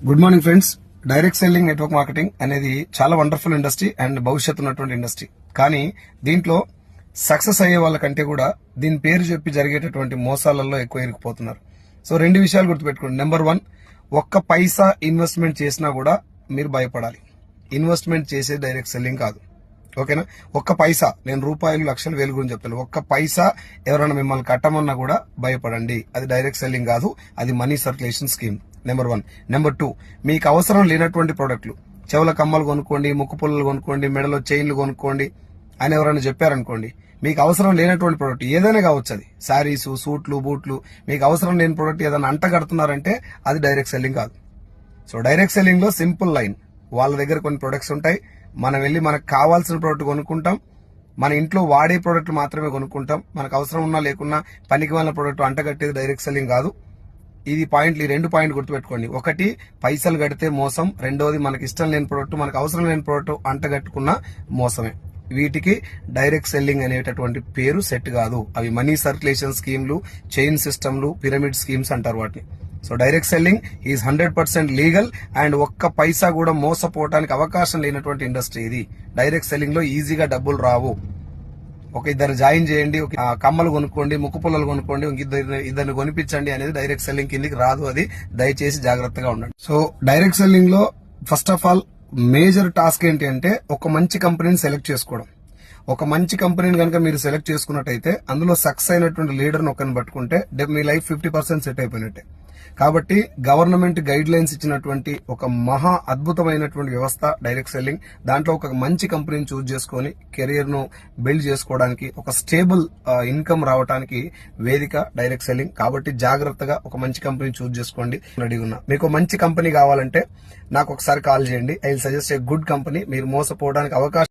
Good morning friends. Direct selling network marketing అనేది చాలా wonderful industry and భవిష్యత్తు ఉన్నటువంటి ఇండస్ట్రీ. కానీ దీంట్లో సక్సెస్ అయ్యే వాళ్ళకంటే కూడా దీని పేరు చెప్పి జరిగేటటువంటి మోసాలలో ఎక్కువ ఇరుక్కుపోతున్నారు. సో రెండు విషయాలు గుర్తుపెట్టుకోండి. నెంబర్ 1, ఒక్క పైసా ఇన్వెస్ట్మెంట్ చేసినా కూడా మీరు భయపడాలి. ఇన్వెస్ట్మెంట్ చేసేది డైరెక్ట్ సెల్లింగ్ కాదు. ఓకేనా? ఒక్క పైసా, నేను రూపాయలు లక్షలు వేలు గురించి చెప్తాను. ఒక్క పైసా ఎవరైనా మిమ్మల్ని కట్టమన్నా కూడా భయపడండి. అది డైరెక్ట్ సెల్లింగ్ కాదు, అది money circulation scheme. Number 1. Number 2, మీకు అవసరం లేనటువంటి ప్రోడక్ట్లు, చెవుల కమ్మలు కొనుక్కోండి, ముక్కు పుల్లలు కొనుక్కోండి, మెడలో చైన్లు కొనుక్కోండి అని ఎవరైనా చెప్పారనుకోండి, మీకు అవసరం లేనటువంటి ప్రోడక్ట్ ఏదైనా కావచ్చు, అది శారీస్, సూట్లు, బూట్లు, మీకు అవసరం లేని ప్రోడక్ట్ ఏదైనా అంటగడుతున్నారంటే అది డైరెక్ట్ సెల్లింగ్ కాదు. సో డైరెక్ట్ సెల్లింగ్ లో సింపుల్ లైన్, వాళ్ళ దగ్గర కొన్ని ప్రొడక్ట్స్ ఉంటాయి, మనం వెళ్ళి మనకు కావాల్సిన ప్రోడక్ట్ కొనుక్కుంటాం, మన ఇంట్లో వాడే ప్రోడక్ట్ మాత్రమే కొనుక్కుంటాం. మనకు అవసరం ఉన్నా లేకున్నా పనికి వాళ్ళ ప్రోడక్ట్ అంటగట్టేది డైరెక్ట్ సెల్లింగ్ కాదు. ఇది పాయింట్లు, ఈ 2 పాయింట్ గుర్తుపెట్టుకోండి. ఒకటి, పైసలు కడితే మోసం. రెండోది, మనకి ఇష్టం లేని ప్రోడక్ట్, మనకు అవసరం లేని ప్రోడక్ట్ అంటగట్టుకున్న మోసమే. వీటికి డైరెక్ట్ సెల్లింగ్ అనేటటువంటి పేరు సెట్ కాదు. అవి మనీ సర్క్యులేషన్ స్కీమ్లు, చైన్ సిస్టమ్లు, పిరమిడ్ స్కీమ్స్ అంటారు వాటిని. So direct selling is 100% legal and ఒక్క పైసా కూడా మోసపోవటానికి అవకాశం లేనటువంటి ఇండస్ట్రీ ఇది. డైరెక్ట్ సెల్లింగ్ లో ఈజీగా డబ్బులు రావు. ఒక ఇద్దరు జాయిన్ చేయండి, ఒక కమ్మలు కొనుక్కోండి, ముక్కు పుల్లలు కొనుక్కోండి, ఇద్దరిని కొనిపించండి అనేది డైరెక్ట్ సెల్లింగ్ కిందికి రాదు. అది దయచేసి జాగ్రత్తగా ఉండండి. సో డైరెక్ట్ సెల్లింగ్ లో first of all major task ఏంటి అంటే ఒక మంచి కంపెనీని సెలెక్ట్ చేసుకోవడం. ఒక మంచి కంపెనీని కనుక మీరు సెలెక్ట్ చేసుకున్నట్టయితే అందులో సక్సెస్ అయినటువంటి లీడర్ని ఒకరిని పట్టుకుంటే మీ లైఫ్ 50% సెట్ అయిపోయినట్టే. కాబట్టి గవర్నమెంట్ గైడ్ లైన్స్ ఇచ్చినటువంటి ఒక మహా అద్భుతమైనటువంటి వ్యవస్థ డైరెక్ట్ సెల్లింగ్. దాంట్లో ఒక మంచి కంపెనీని చూస్ చేసుకుని కెరియర్ ను బిల్డ్ చేసుకోవడానికి, ఒక స్టేబుల్ ఇన్కమ్ రావడానికి వేదిక డైరెక్ట్ సెల్లింగ్. కాబట్టి జాగ్రత్తగా ఒక మంచి కంపెనీ చూస్ చేసుకోండి. రెడీ ఉన్నా. మీకు మంచి కంపెనీ కావాలంటే నాకు ఒకసారి కాల్ చేయండి. I will suggest a good company. మీరు మోసపోవడానికి అవకాశం